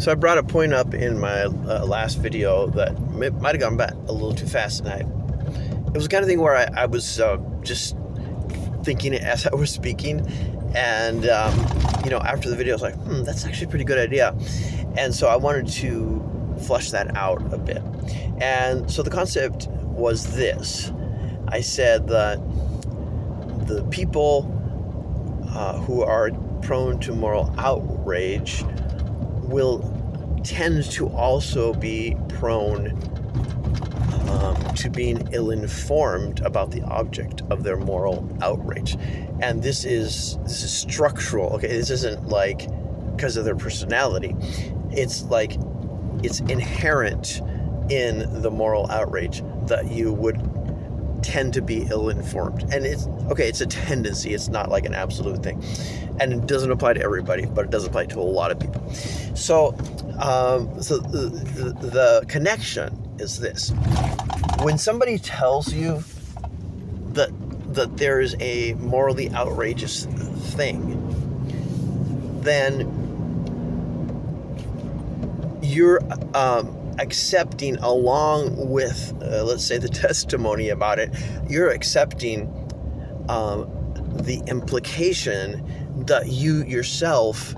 So I brought a point up in my last video that might have gone back a little too fast, and it was the kind of thing where I was just thinking it as I was speaking, and after the video I was like, that's actually a pretty good idea, and so I wanted to flesh that out a bit. And so the concept was this: I said that the people who are prone to moral outrage will tend to also be prone to being ill-informed about the object of their moral outrage. And this is structural. Okay, this isn't like because of their personality. It's like it's inherent in the moral outrage that you would tend to be ill-informed. And it's a tendency. It's not like an absolute thing. And it doesn't apply to everybody, but it does apply to a lot of people. So the connection is this: when somebody tells you that there is a morally outrageous thing, then you're accepting, along with let's say the testimony about it, you're accepting the implication that you yourself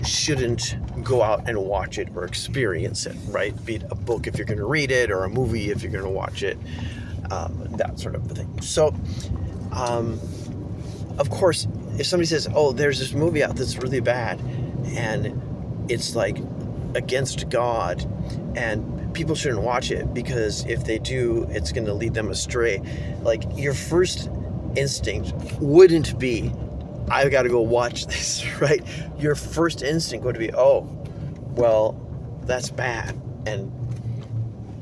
shouldn't go out and watch it or experience it, right? Be it a book if you're going to read it, or a movie if you're going to watch it, that sort of thing. So, of course, if somebody says, oh, there's this movie out that's really bad, and it's like against God, and people shouldn't watch it because if they do, it's going to lead them astray. Like, your first instinct wouldn't be, I've got to go watch this, right? Your first instinct would be, oh, well, that's bad. And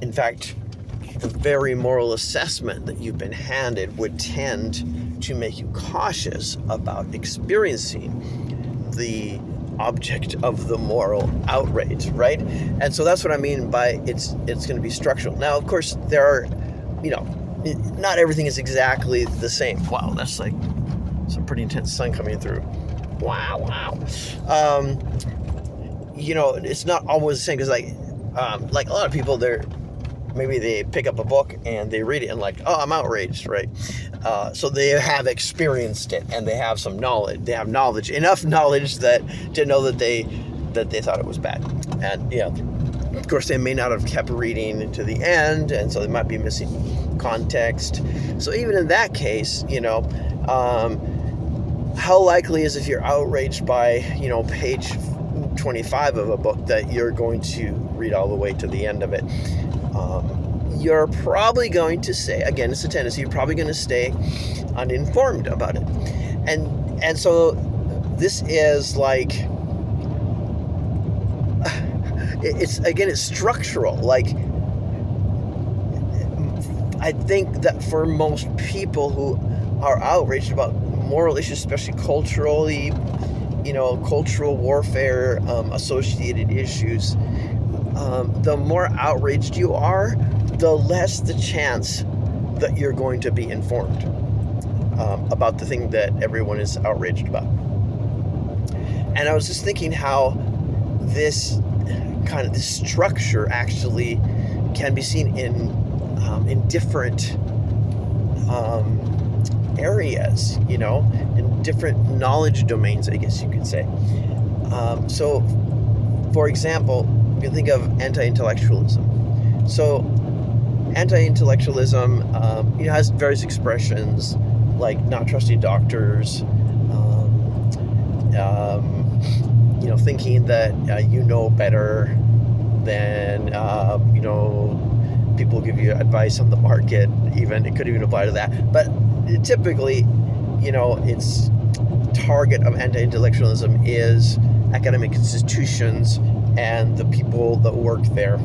in fact, the very moral assessment that you've been handed would tend to make you cautious about experiencing the object of the moral outrage, right? And so that's what I mean by it's going to be structural. Now, of course, there are, not everything is exactly the same. Wow, that's like some pretty intense sun coming through. Wow. It's not always the same, because like a lot of people, maybe they pick up a book and they read it and like, oh, I'm outraged, right? So they have experienced it and they have some knowledge. They have knowledge, enough knowledge to know that they thought it was bad. And of course, they may not have kept reading to the end, and so they might be missing context. So even in that case, how likely is, if you're outraged by, page 25 of a book, that you're going to read all the way to the end of it? You're probably going to say, again, it's a tendency, you're probably going to stay uninformed about it. And so this is like, it's structural. Like, I think that for most people who are outraged about moral issues, especially culturally, cultural warfare associated issues, the more outraged you are, the less the chance that you're going to be informed about the thing that everyone is outraged about. And I was just thinking how this structure actually can be seen in different areas, in different knowledge domains, I guess you could say. So, for example, you can think of anti-intellectualism. So, anti-intellectualism, has various expressions, like not trusting doctors, thinking that you know better than people give you advice on the market. Even it could even apply to that. But typically, its target of anti-intellectualism is academic institutions and the people that work there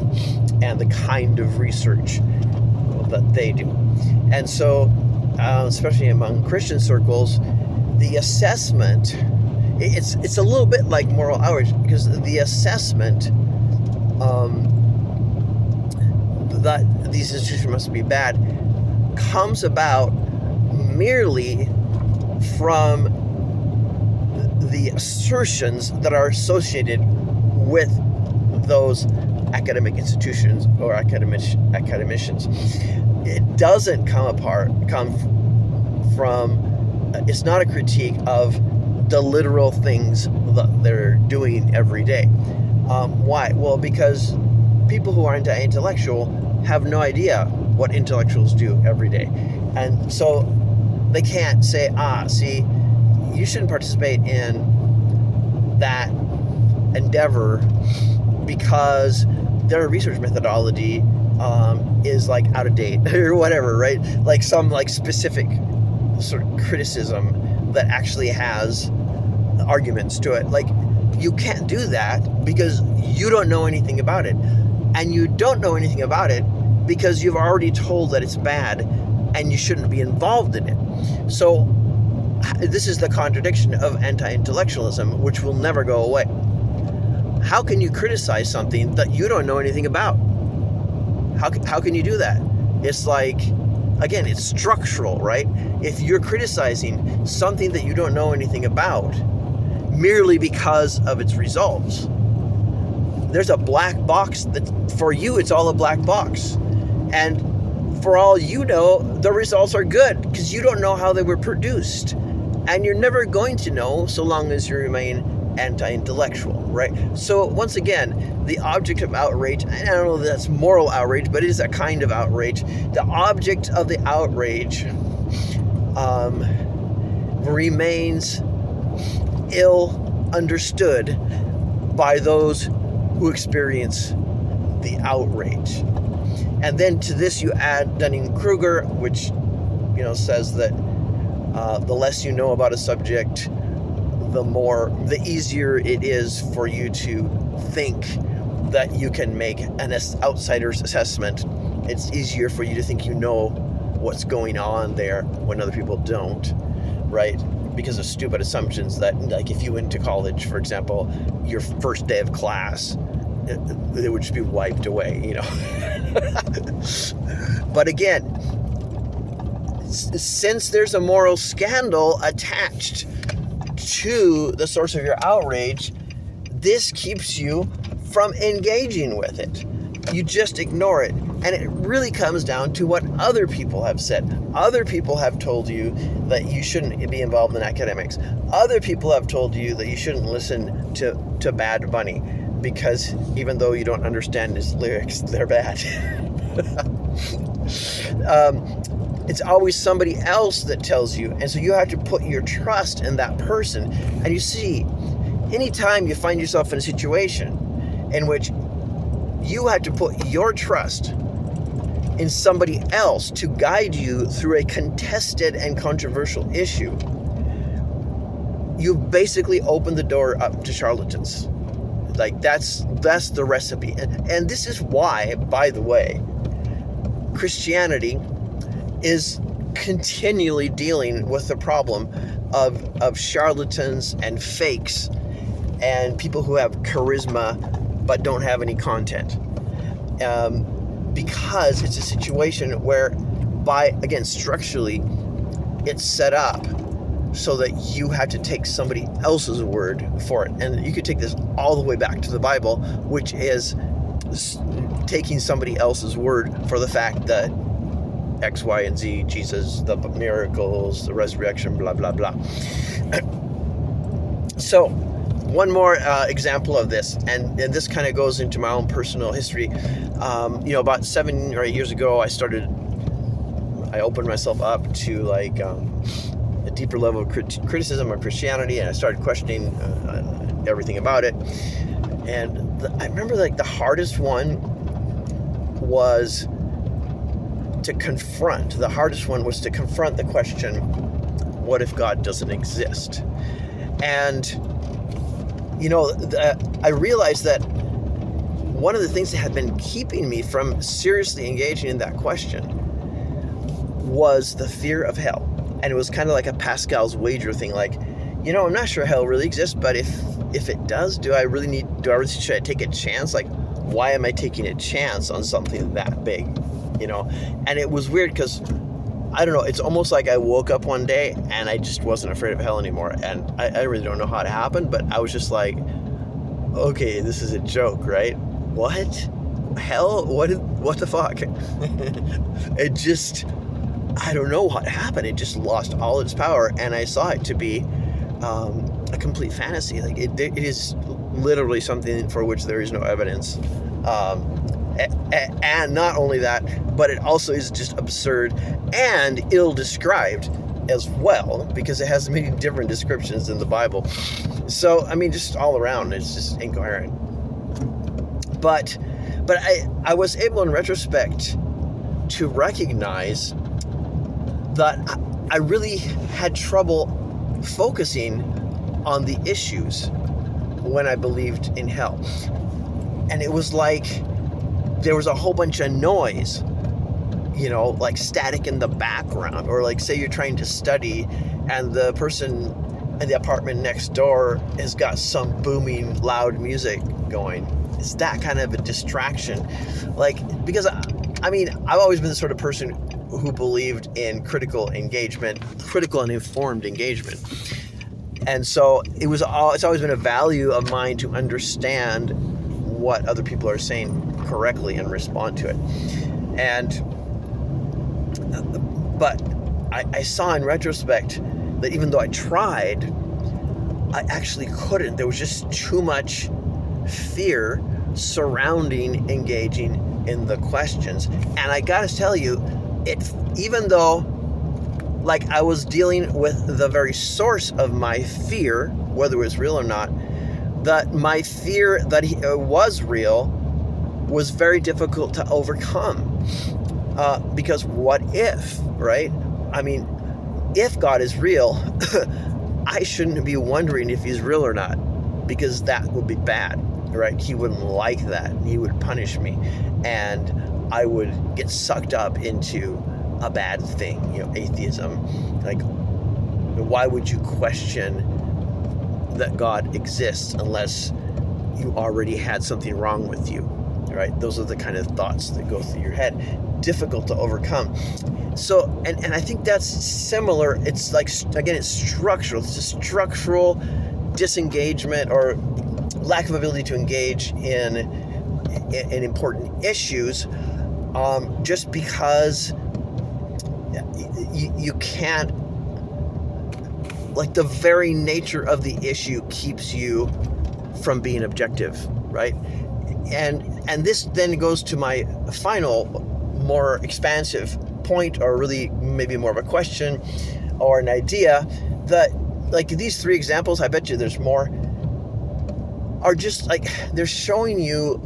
and the kind of research that they do. And so, especially among Christian circles, the assessment, it's a little bit like moral outrage, because the assessment that these institutions must be bad comes about merely from the assertions that are associated with those academic institutions or academicians. It doesn't come from, it's not a critique of the literal things that they're doing every day. Why? Well, because people who are anti-intellectual have no idea what intellectuals do every day. And so they can't say, see, you shouldn't participate in that endeavor because their research methodology is like out of date or whatever, right? Like some like specific sort of criticism that actually has arguments to it. Like, you can't do that because you don't know anything about it. And you don't know anything about it because you've already told that it's bad and you shouldn't be involved in it. So this is the contradiction of anti-intellectualism, which will never go away. How can you criticize something that you don't know anything about? How can you do that? It's like, again, it's structural, right? If you're criticizing something that you don't know anything about merely because of its results, there's a black box that for you, it's all a black box. And for all you know, the results are good because you don't know how they were produced. And you're never going to know so long as you remain anti-intellectual, right? So once again, the object of outrage, I don't know if that's moral outrage, but it is a kind of outrage. The object of the outrage remains ill understood by those who experience the outrage. And then to this you add Dunning-Kruger, which says that the less you know about a subject, the easier it is for you to think that you can make an outsider's assessment. It's easier for you to think you know what's going on there when other people don't, right? Because of stupid assumptions that, like, if you went to college, for example, your first day of class, it would just be wiped away, But again, since there's a moral scandal attached to the source of your outrage, this keeps you from engaging with it. You just ignore it. And it really comes down to what other people have said. Other people have told you that you shouldn't be involved in academics. Other people have told you that you shouldn't listen to Bad Bunny because even though you don't understand his lyrics, they're bad. It's always somebody else that tells you. And so you have to put your trust in that person. And you see, anytime you find yourself in a situation in which you have to put your trust in somebody else to guide you through a contested and controversial issue, you've basically opened the door up to charlatans. Like, that's the recipe. And this is why, by the way, Christianity is continually dealing with the problem of charlatans and fakes and people who have charisma but don't have any content. Because it's a situation where, again, structurally, it's set up so that you have to take somebody else's word for it. And you could take this all the way back to the Bible, which is taking somebody else's word for the fact that X, Y, and Z, Jesus, the miracles, the resurrection, blah, blah, blah. So, one more example of this, and this kind of goes into my own personal history. About 7 or 8 years ago, I opened myself up to like a deeper level of criticism of Christianity, and I started questioning everything about it. And I remember the hardest one was to confront. The hardest one was to confront the question, what if God doesn't exist? And I realized that one of the things that had been keeping me from seriously engaging in that question was the fear of hell. And it was kind of like a Pascal's wager thing, like, I'm not sure hell really exists, but if it does, should I take a chance? Like, why am I taking a chance on something that big? And it was weird because, I don't know, it's almost like I woke up one day and I just wasn't afraid of hell anymore. And I really don't know how it happened, but I was just like, okay, this is a joke, right? What? Hell? What the fuck? It just, I don't know what happened. It just lost all its power, and I saw it to be a complete fantasy. Like it is literally something for which there is no evidence. And not only that, but it also is just absurd and ill-described as well, because it has many different descriptions in the Bible. So, I mean, just all around, it's just incoherent. But I was able in retrospect to recognize that I really had trouble focusing on the issues when I believed in hell. And it was like there was a whole bunch of noise, like static in the background, or like say you're trying to study and the person in the apartment next door has got some booming loud music going. It's that kind of a distraction. Because I've always been the sort of person who believed in critical and informed engagement. And so it's always been a value of mine to understand what other people are saying correctly and respond to it. But I saw in retrospect that even though I tried, I actually couldn't. There was just too much fear surrounding engaging in the questions. And I gotta tell you, even though I was dealing with the very source of my fear, whether it was real or not, that my fear that he was real was very difficult to overcome. Because what if, right? If God is real, I shouldn't be wondering if he's real or not, because that would be bad, right? He wouldn't like that. He would punish me, and I would get sucked up into a bad thing, atheism. Why would you question that God exists unless you already had something wrong with you, right? Those are the kind of thoughts that go through your head. Difficult to overcome. So, and I think that's similar. It's it's structural. It's a structural disengagement or lack of ability to engage in important issues, just because you can't, the very nature of the issue keeps you from being objective, right? And this then goes to my final, more expansive point, or really maybe more of a question or an idea, that these three examples, I bet you there's more, are just they're showing you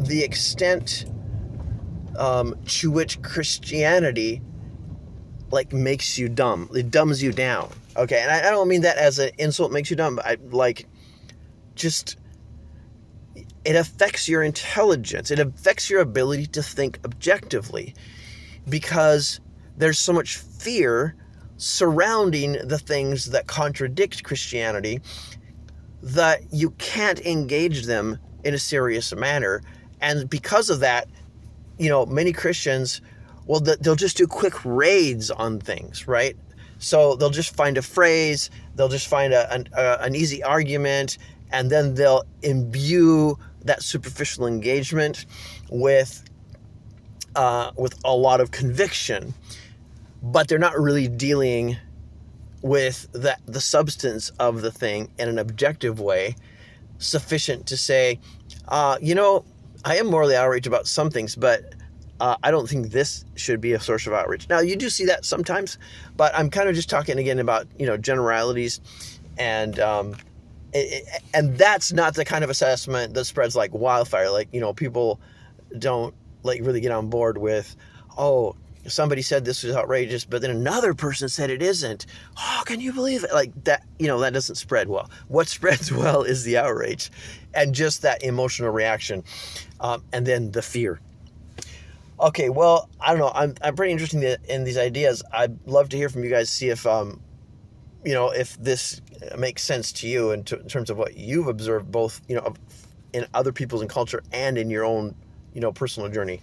the extent to which Christianity makes you dumb. It dumbs you down. Okay, and I don't mean that as an insult, makes you dumb, but it affects your intelligence. It affects your ability to think objectively, because there's so much fear surrounding the things that contradict Christianity that you can't engage them in a serious manner. And because of that, many Christians, they'll just do quick raids on things, right? So they'll just find a phrase, they'll just find an easy argument, and then they'll imbue that superficial engagement with a lot of conviction, but they're not really dealing with the substance of the thing in an objective way, sufficient to say, I am morally outraged about some things, but I don't think this should be a source of outrage. Now, you do see that sometimes, but I'm kind of just talking again about, generalities, and that's not the kind of assessment that spreads like wildfire. People don't really get on board with, oh, somebody said this was outrageous, but then another person said it isn't. Oh, can you believe it? That, that doesn't spread well. What spreads well is the outrage and just that emotional reaction, and then the fear. Okay, well, I don't know. I'm pretty interested in these ideas. I'd love to hear from you guys, see if if this makes sense to you in terms of what you've observed, both in other people's and culture and in your own personal journey.